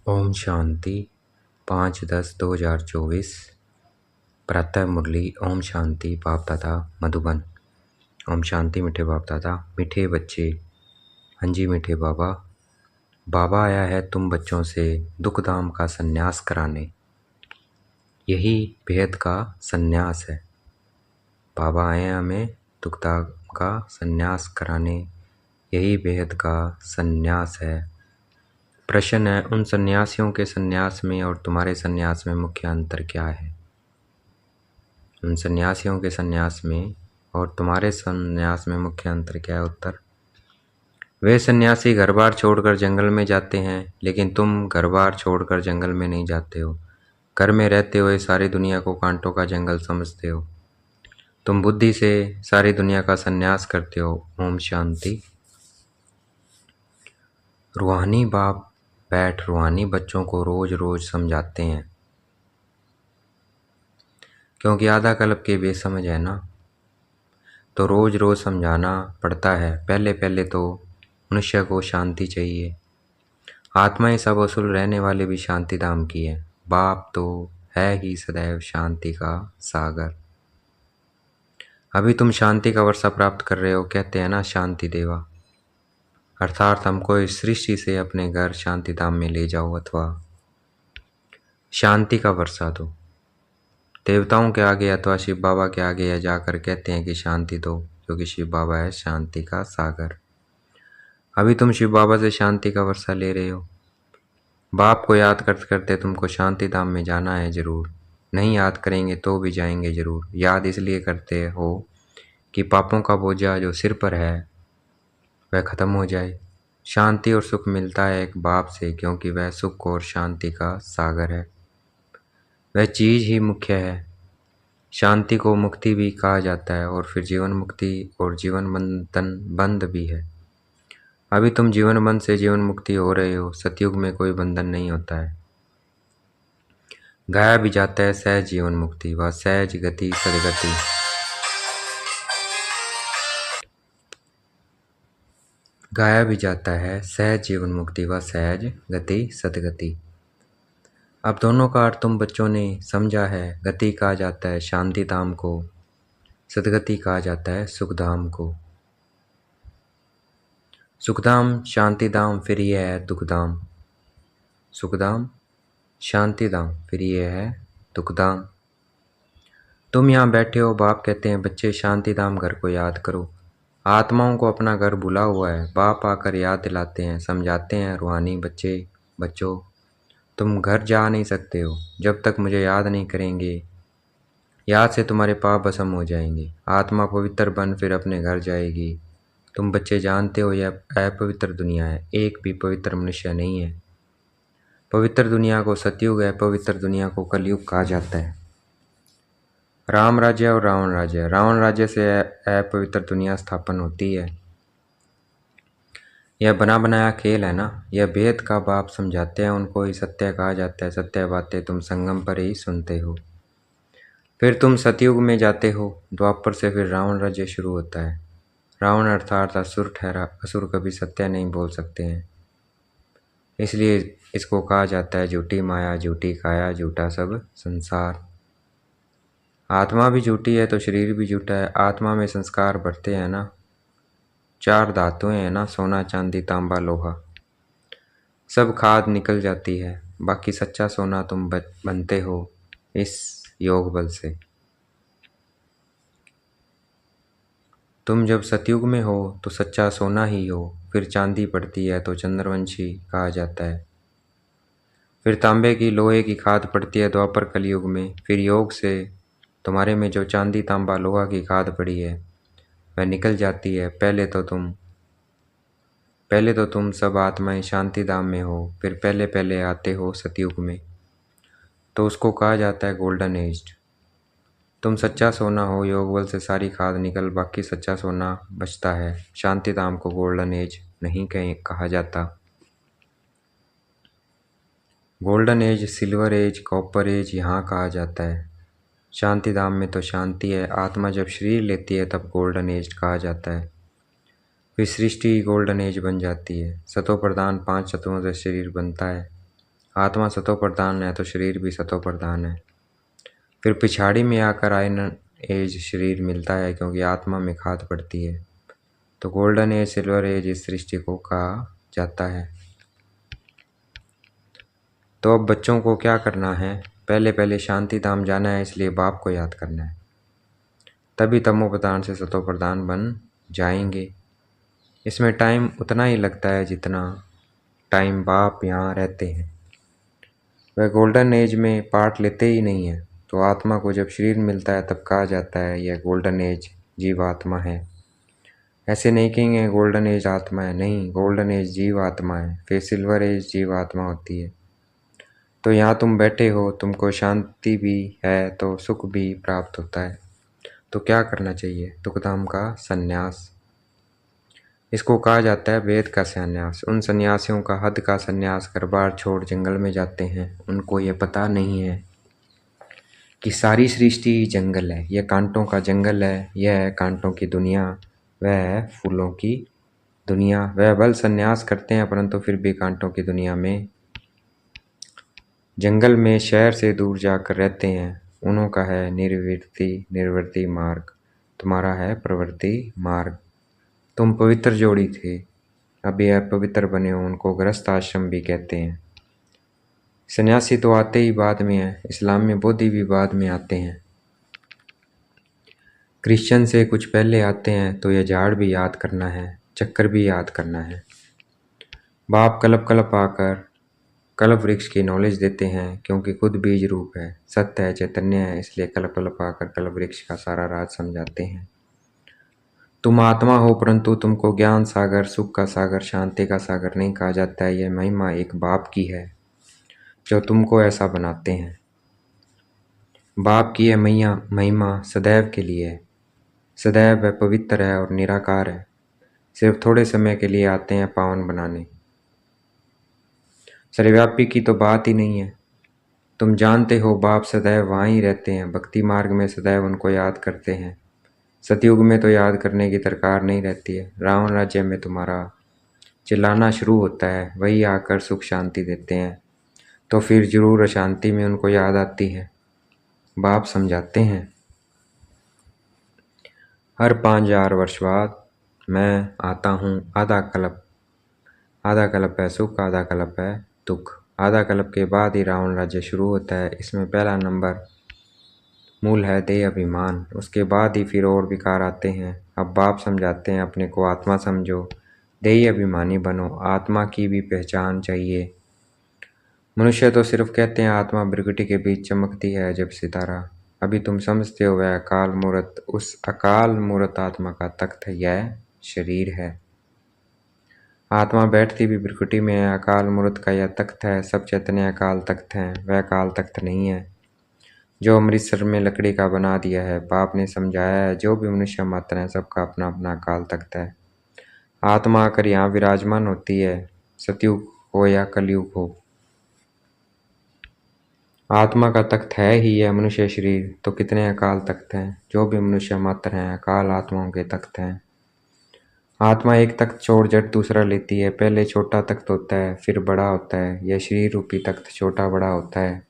ओम शांति 5/10/2024 प्रातः मुरली। ओम शांति बाप दादा मधुबन। ओम शांति मीठे बाप दादा, मीठे बच्चे। हाँ जी मीठे बाबा, बाबा आया है तुम बच्चों से दुख धाम का संन्यास कराने। यही भेद का संन्यास है। बाबा आए हैं हमें दुख धाम का संन्यास कराने। यही भेद का संन्यास है। प्रश्न है, उन सन्यासियों के सन्यास में और तुम्हारे सन्यास में मुख्य अंतर क्या है? उन सन्यासियों के सन्यास में और तुम्हारे सन्यास में मुख्य अंतर क्या है? उत्तर, वे सन्यासी घर बार छोड़कर जंगल में जाते हैं, लेकिन तुम घर बार छोड़कर जंगल में नहीं जाते हो। घर में रहते हुए सारी दुनिया को कांटों का जंगल समझते हो। तुम बुद्धि से सारी दुनिया का सन्यास करते हो। ओम शांति। रूहानी बाप बैठ रूहानी बच्चों को रोज रोज समझाते हैं, क्योंकि आधा कल्प के बेसमझ है ना, तो रोज रोज समझाना पड़ता है। पहले पहले तो मनुष्य को शांति चाहिए। आत्माएं सब असूल रहने वाले भी शांति धाम की है। बाप तो है ही सदैव शांति का सागर। अभी तुम शांति का वर्षा प्राप्त कर रहे हो। कहते हैं ना शांति देवा, अर्थात हमको इस सृष्टि से अपने घर शांति धाम में ले जाओ अथवा शांति का वर्षा दो। देवताओं के आगे अथवा शिव बाबा के आगे जाकर कहते हैं कि शांति दो, क्योंकि शिव बाबा है शांति का सागर। अभी तुम शिव बाबा से शांति का वर्षा ले रहे हो। बाप को याद करते करते तुमको शांति धाम में जाना है जरूर। नहीं याद करेंगे तो भी जाएंगे जरूर। याद इसलिए करते हो कि पापों का बोझा जो सिर पर है वह खत्म हो जाए। शांति और सुख मिलता है एक बाप से, क्योंकि वह सुख और शांति का सागर है। वह चीज ही मुख्य है। शांति को मुक्ति भी कहा जाता है, और फिर जीवन मुक्ति और जीवन बंधन बंध भी है। अभी तुम जीवन बंध से जीवन मुक्ति हो रहे हो। सतयुग में कोई बंधन नहीं होता है। गाया भी जाता है सहज जीवन मुक्ति व सहज गति सदगति। गाया भी जाता है सहज जीवन मुक्ति व सहज गति सदगति। अब दोनों का अर्थ तुम बच्चों ने समझा है। गति कहा जाता है शांति धाम को, सदगति कहा जाता है सुख धाम को। सुखधाम शांति धाम, फिर यह है दुखधाम। सुखधाम शांति धाम, फिर यह है दुखधाम। तुम यहाँ बैठे हो। बाप कहते हैं बच्चे शांति धाम घर को याद करो। आत्माओं को अपना घर भुला हुआ है। बाप आकर याद दिलाते हैं, समझाते हैं रूहानी बच्चों तुम घर जा नहीं सकते हो जब तक मुझे याद नहीं करेंगे। याद से तुम्हारे पाप भस्म हो जाएंगे। आत्मा पवित्र बन फिर अपने घर जाएगी। तुम बच्चे जानते हो यह अपवित्र दुनिया है। एक भी पवित्र मनुष्य नहीं है। पवित्र दुनिया को सतयुग है, पवित्र दुनिया को कलयुग कहा जाता है। राम राज्य और रावण राज्य। रावण राज्य से अपवित्र दुनिया स्थापन होती है। यह बना बनाया खेल है ना। यह भेद का बाप समझाते हैं, उनको ही सत्य कहा जाता है। सत्य बातें तुम संगम पर ही सुनते हो। फिर तुम सतयुग में जाते हो। द्वापर से फिर रावण राज्य शुरू होता है। रावण अर्थात असुर ठहरा। असुर कभी सत्य नहीं बोल सकते हैं, इसलिए इसको कहा जाता है झूठी माया, झूठी काया, झूठा सब संसार। आत्मा भी झूठी है तो शरीर भी झूठा है। आत्मा में संस्कार बढ़ते हैं ना। 4 धातुएं हैं ना, सोना चांदी तांबा लोहा। सब खाद निकल जाती है। बाकी सच्चा सोना तुम बनते हो इस योग बल से। तुम जब सतयुग में हो तो सच्चा सोना ही हो। फिर चांदी पड़ती है तो चंद्रवंशी कहा जाता है। फिर तांबे की लोहे की खाद पड़ती है द्वापर कलयुग में। फिर योग से तुम्हारे में जो चांदी तांबा लोहा की खाद पड़ी है वह निकल जाती है। पहले तो तुम सब आत्माएं शांति धाम में हो। फिर पहले पहले आते हो सतयुग में, तो उसको कहा जाता है गोल्डन एज। तुम सच्चा सोना हो। योग बल से सारी खाद निकल बाकी सच्चा सोना बचता है। शांति धाम को गोल्डन एज नहीं कहा जाता। Golden age, silver age, copper age यहाँ कहा जाता है। शांति धाम में तो शांति है। आत्मा जब शरीर लेती है तब गोल्डन एज कहा जाता है। फिर सृष्टि गोल्डन एज बन जाती है। सतो प्रधान 5 तत्वों से शरीर बनता है। आत्मा सतो प्रधान है तो शरीर भी सतो प्रधान है। फिर पिछाड़ी में आकर आयरन एज शरीर मिलता है क्योंकि आत्मा में खाद पड़ती है। तो गोल्डन एज सिल्वर एज इस सृष्टि को कहा जाता है। तो अब बच्चों को क्या करना है? पहले पहले शांति धाम जाना है, इसलिए बाप को याद करना है, तभी तमो प्रधान से सतो प्रधान बन जाएंगे। इसमें टाइम उतना ही लगता है जितना टाइम बाप यहाँ रहते हैं। वह गोल्डन एज में पार्ट लेते ही नहीं है। तो आत्मा को जब शरीर मिलता है तब कहा जाता है यह गोल्डन एज जीव आत्मा है। ऐसे नहीं कहेंगे गोल्डन एज आत्मा है, नहीं, गोल्डन एज जीव आत्मा है, फिर सिल्वर एज जीव आत्मा होती है। तो यहाँ तुम बैठे हो, तुमको शांति भी है तो सुख भी प्राप्त होता है। तो क्या करना चाहिए? दुखधाम का संन्यास, इसको कहा जाता है वेद का संन्यास। उन सन्यासियों का हद का संन्यास कर बार छोड़ जंगल में जाते हैं। उनको ये पता नहीं है कि सारी सृष्टि जंगल है, यह कांटों का जंगल है, यह है कांटों की दुनिया, वह है फूलों की दुनिया। वह बल संन्यास करते हैं परंतु फिर भी कांटों की दुनिया में, जंगल में शहर से दूर जाकर रहते हैं। उन्हों का है निर्वृत्ति मार्ग, तुम्हारा है प्रवृत्ति मार्ग। तुम पवित्र जोड़ी थे, अभी अपवित्र बने हो, उनको गृहस्थ आश्रम भी कहते हैं। सन्यासी तो आते ही बाद में है, इस्लाम में बोधि भी बाद में आते हैं, क्रिश्चियन से कुछ पहले आते हैं। तो यह झाड़ भी याद करना है, चक्कर भी याद करना है। बाप कल्प कल्प आकर कल्प वृक्ष की नॉलेज देते हैं क्योंकि खुद बीज रूप है, सत्य है, चैतन्य है, इसलिए कल्प कल्प आकर कल्प वृक्ष का सारा राज समझाते हैं। तुम आत्मा हो परंतु तुमको ज्ञान सागर, सुख का सागर, शांति का सागर नहीं कहा जाता है। यह महिमा एक बाप की है जो तुमको ऐसा बनाते हैं। बाप की यह महिमा सदैव के लिए है, सदैव वह पवित्र है और निराकार है। सिर्फ थोड़े समय के लिए आते हैं पावन बनाने, सर्वव्यापी की तो बात ही नहीं है। तुम जानते हो बाप सदैव वहाँ ही रहते हैं, भक्ति मार्ग में सदैव उनको याद करते हैं। सतयुग में तो याद करने की दरकार नहीं रहती है। रावण राज्य में तुम्हारा चिल्लाना शुरू होता है, वही आकर सुख शांति देते हैं, तो फिर जरूर अशांति में उनको याद आती है। बाप समझाते हैं हर 5000 वर्ष बाद मैं आता हूँ। आधा कल्प है सुख, आधा कल्प है दुख। आधा कल्प के बाद ही रावण राज्य शुरू होता है। इसमें पहला नंबर मूल है देह अभिमान, उसके बाद ही फिर और विकार आते हैं। अब बाप समझाते हैं अपने को आत्मा समझो, देही अभिमानी बनो, आत्मा की भी पहचान चाहिए। मनुष्य तो सिर्फ कहते हैं आत्मा प्रकृति के बीच चमकती है जब सितारा। अभी तुम समझते हो वह अकाल मूर्त, उस अकाल मूर्त आत्मा का तख्त यह शरीर है। आत्मा बैठती भी प्रकृति में है, अकाल मूर्त का यह तख्त है। सब चैतन्य अकाल तख्त हैं, वह अकाल तख्त नहीं है जो अमृतसर में लकड़ी का बना दिया है। बाप ने समझाया है जो भी मनुष्य मात्र है सबका अपना अपना अकाल तख्त है। आत्मा आकर यहाँ विराजमान होती है, सतयुग हो या कलयुग हो, आत्मा का तख्त है ही यह मनुष्य शरीर। तो कितने अकाल तख्त हैं, जो भी मनुष्य मात्र हैं अकाल आत्माओं के तख्त हैं। आत्मा एक तख्त छोड़ जट दूसरा लेती है। पहले छोटा तख्त होता है, फिर बड़ा होता है। यह शरीर रूपी तख्त छोटा बड़ा होता है।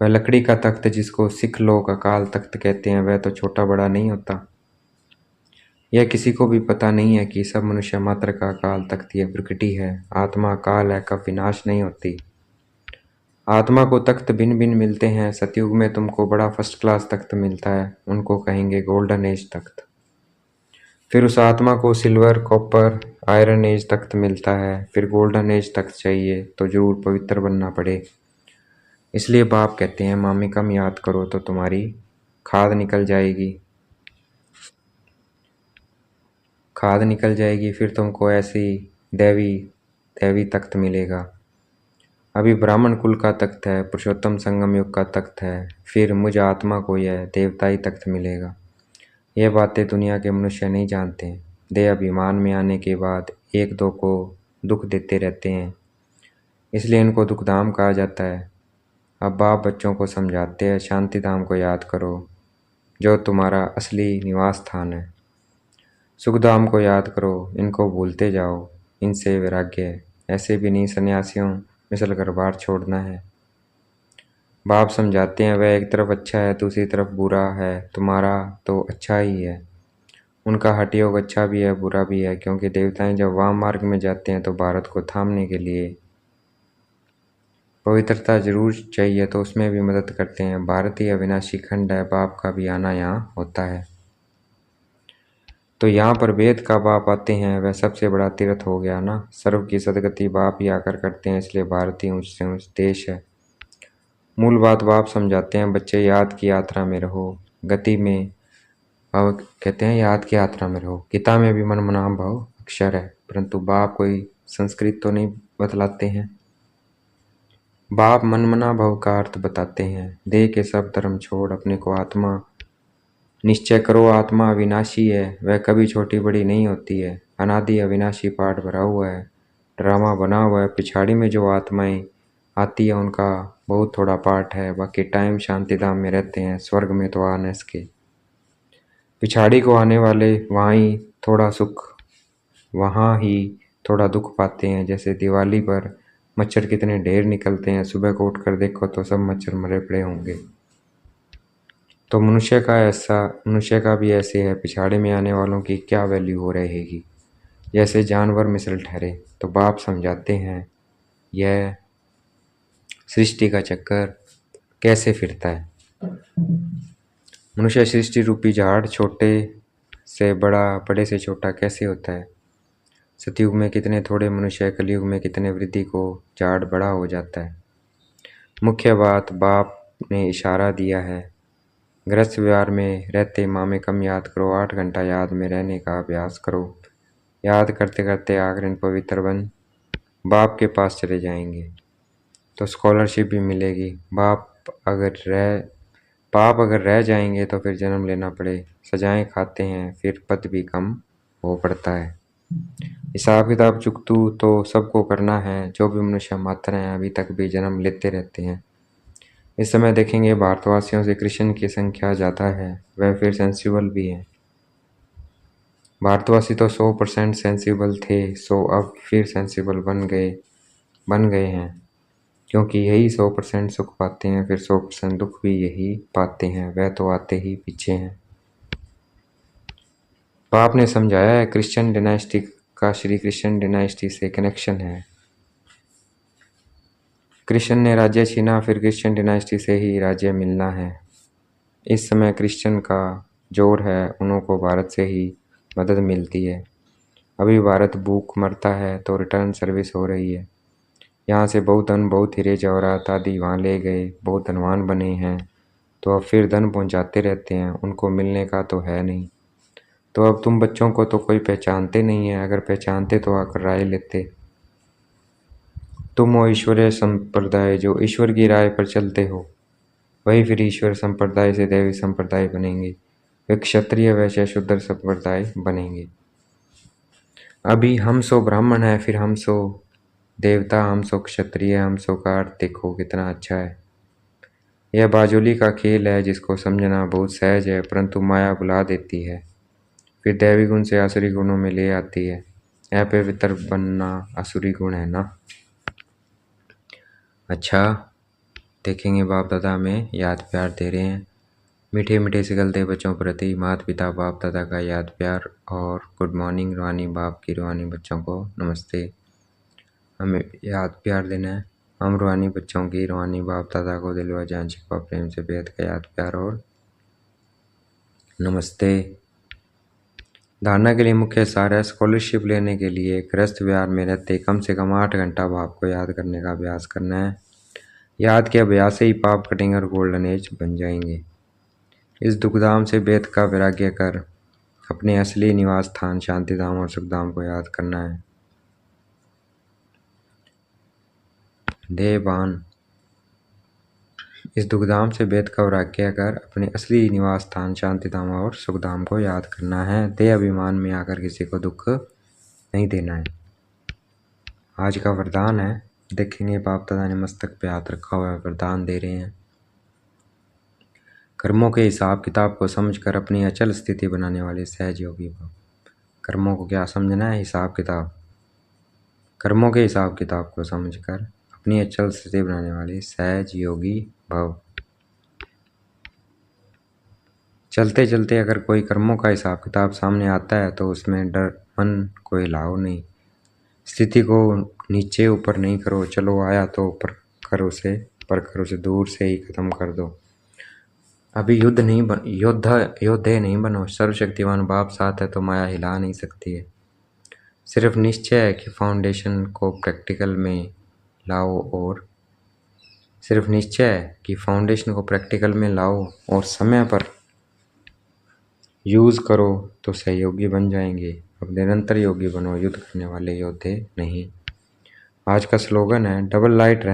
वह लकड़ी का तख्त जिसको सिख लोग अकाल तख्त कहते हैं, वह तो छोटा बड़ा नहीं होता। यह किसी को भी पता नहीं है कि सब मनुष्य मात्र का अकाल तख्त यह प्रकृति है। आत्मा अकाल है, कब विनाश नहीं होती। आत्मा को तख्त भिन्न भिन्न मिलते हैं। सतयुग में तुमको बड़ा फर्स्ट क्लास तख्त मिलता है, उनको कहेंगे गोल्डन एज तख्त। फिर उस आत्मा को सिल्वर, कॉपर, आयरन एज तख्त मिलता है। फिर गोल्डन एज तख्त चाहिए तो जरूर पवित्र बनना पड़े। इसलिए बाप कहते हैं मामी कम याद करो तो तुम्हारी खाद निकल जाएगी, खाद निकल जाएगी। फिर तुमको ऐसी दैवी तख्त मिलेगा। अभी ब्राह्मण कुल का तख्त है, पुरुषोत्तम संगम युग का तख्त है, फिर मुझ आत्मा को यह देवताई तख्त मिलेगा। यह बातें दुनिया के मनुष्य नहीं जानते। देह अभिमान में आने के बाद एक दो को दुख देते रहते हैं, इसलिए इनको दुखधाम कहा जाता है। अब बाप बच्चों को समझाते हैं शांति धाम को याद करो जो तुम्हारा असली निवास स्थान है। सुखधाम को याद करो, इनको भूलते जाओ, इनसे वैराग्य है। ऐसे भी नहीं सन्यासियों, मिसल कर बाहर छोड़ना है। बाप समझाते हैं वह एक तरफ अच्छा है दूसरी तरफ बुरा है, तुम्हारा तो अच्छा ही है। उनका हठ योग अच्छा भी है बुरा भी है, क्योंकि देवताएं जब वाम मार्ग में जाते हैं तो भारत को थामने के लिए पवित्रता जरूर चाहिए, तो उसमें भी मदद करते हैं। भारत ही अविनाशी खंड है, बाप का भी आना यहाँ होता है। तो यहाँ पर वेद का बाप आते हैं, वह सबसे बड़ा तीर्थ हो गया ना। सर्व की सदगति बाप ही आकर करते हैं, इसलिए भारत ही ऊंच से ऊंच देश है। मूल बात बाप समझाते हैं, बच्चे याद की यात्रा में रहो, गति में भाव कहते हैं याद की यात्रा में रहो। गीता में भी मन मना भाव अक्षर है, परंतु बाप कोई संस्कृत तो नहीं बतलाते हैं। बाप मन मना भाव का अर्थ बताते हैं। देह के सब धर्म छोड़ अपने को आत्मा निश्चय करो। आत्मा अविनाशी है, वह कभी छोटी बड़ी नहीं होती है। अनादि अविनाशी पाठ भरा हुआ है, ड्रामा बना हुआ है। पिछाड़ी में जो आत्माएं आती है उनका बहुत थोड़ा पार्ट है, बाकी टाइम शांति धाम में रहते हैं, स्वर्ग में तो आ न सके। पिछाड़ी को आने वाले वहाँ ही थोड़ा सुख, वहाँ ही थोड़ा दुख पाते हैं। जैसे दिवाली पर मच्छर कितने ढेर निकलते हैं, सुबह को उठकर देखो तो सब मच्छर मरे पड़े होंगे। तो मनुष्य का भी ऐसे है, पिछाड़े में आने वालों की क्या वैल्यू हो रहेगी, जैसे जानवर मिसल ठहरे। तो बाप समझाते हैं यह सृष्टि का चक्कर कैसे फिरता है। मनुष्य सृष्टि रूपी झाड़ छोटे से बड़ा, बड़े से छोटा कैसे होता है। सतयुग में कितने थोड़े मनुष्य, कलयुग में कितने वृद्धि को झाड़ बड़ा हो जाता है। मुख्य बात बाप ने इशारा दिया है, गृहस्थ व्यवहार में रहते माँ में कम याद करो, 8 घंटा याद में रहने का अभ्यास करो। याद करते करते आखिर इन पवित्र बन बाप के पास चले जाएंगे तो स्कॉलरशिप भी मिलेगी। पाप अगर रह जाएंगे तो फिर जन्म लेना पड़े, सजाएं खाते हैं, फिर पद भी कम हो पड़ता है। हिसाब किताब चुकतू तो सबको करना है, जो भी मनुष्य मात्र हैं अभी तक भी जन्म लेते रहते हैं। इस समय देखेंगे भारतवासियों से कृष्ण की संख्या ज़्यादा है, वह फिर सेंसिबल भी है। भारतवासी तो 100% सेंसिबल थे, सो अब फिर सेंसिबल बन गए हैं, क्योंकि यही 100% सुख पाते हैं, फिर 100% दुख भी यही पाते हैं, वह तो आते ही पीछे हैं। बाप ने समझाया है क्रिश्चियन डिनाइस्टी का श्री कृष्ण डिनाइस्टी से कनेक्शन है। कृष्ण ने राज्य छीना, फिर क्रिश्चियन डिनाइस्टी से ही राज्य मिलना है। इस समय क्रिश्चियन का जोर है, उन्हों को भारत से ही मदद मिलती है। अभी भारत भूख मरता है तो रिटर्न सर्विस हो रही है। यहाँ से बहुत धन, बहुत हीरे जवाहरात आदि वहाँ ले गए, बहुत धनवान बने हैं, तो अब फिर धन पहुँचाते रहते हैं, उनको मिलने का तो है नहीं। तो अब तुम बच्चों को तो कोई पहचानते नहीं है, अगर पहचानते तो आकर राय लेते। तुम हो ईश्वरीय संप्रदाय, जो ईश्वर की राय पर चलते हो, वही फिर ईश्वर संप्रदाय से दैवी संप्रदाय बनेंगे, वे क्षत्रिय वैश्य शूद्र संप्रदाय बनेंगे। अभी हम सो ब्राह्मण है, फिर हम सो देवता, हम सो क्षत्रिय, हम सो का अर्थ देखो कितना अच्छा है। यह बाजुली का खेल है, जिसको समझना बहुत सहज है, परंतु माया बुला देती है, फिर दैवी गुण से आसुरी गुणों में ले आती है। अपवित्र बनना आसुरी गुण है ना। अच्छा, देखेंगे बाप दादा में याद प्यार दे रहे हैं। मीठे मीठे से गलते बच्चों प्रति माता पिता बाप दादा का याद प्यार और गुड मॉर्निंग। रूहानी बाप की रूहानी बच्चों को नमस्ते। हमें याद प्यार देना है। हम रूहानी बच्चों की रूहानी बाप दादा को दिल व जान शिकवा प्रेम से बेहद का याद प्यार और नमस्ते। धारणा के लिए मुख्य सार है, स्कॉलरशिप लेने के लिए गृहस्थ व्यवहार में रहते कम से कम 8 घंटा बाप को याद करने का अभ्यास करना है। याद के अभ्यास से ही पाप कटेंगे और गोल्डन एज बन जाएंगे। इस दुखधाम से बेद का वैराग्य कर अपने असली निवास स्थान शांतिधाम और सुखधाम को याद करना है। देहबान, इस दुखधाम से बेद का वैराग्य कर अपने असली निवास स्थान शांतिधाम और सुखधाम को याद करना है। देह अभिमान में आकर किसी को दुख नहीं देना है। आज का वरदान है, देखेंगे बाप दादा ने मस्तक पे हाथ रखा हुआ है, वरदान दे रहे हैं। कर्मों के हिसाब किताब को समझकर अपनी अचल स्थिति बनाने वाले सहज योगी भव। कर्मों को क्या समझना है, हिसाब किताब। कर्मों के हिसाब किताब को समझकर अपनी अचल स्थिति बनाने वाले सहज योगी भव। चलते चलते अगर कोई कर्मों का हिसाब किताब सामने आता है तो उसमें डर मन को हिलाओ नहीं, स्थिति को नीचे ऊपर नहीं करो। चलो आया तो ऊपर कर उसे, पर कर उसे दूर से ही खत्म कर दो। अभी योद्धे नहीं बनो, सर्वशक्तिमान बाप साथ है तो माया हिला नहीं सकती है। सिर्फ निश्चय है कि फाउंडेशन को प्रैक्टिकल में लाओ और समय पर यूज़ करो तो सहयोगी बन जाएंगे। अब निरंतर योगी बनो, युद्ध करने वाले योद्धे नहीं। आज का स्लोगन है डबल लाइट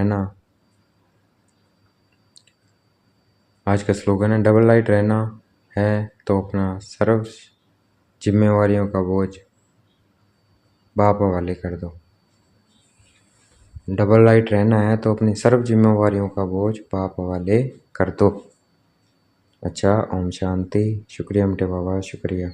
रहना है तो अपना सर्व जिम्मेवारियों का बोझ बाप हवाले कर दो। डबल लाइट रहना है तो अपनी सर्व जिम्मेवारियों का बोझ बाप हवाले कर दो। अच्छा, ओम शांति। शुक्रिया मिठे बाबा, शुक्रिया।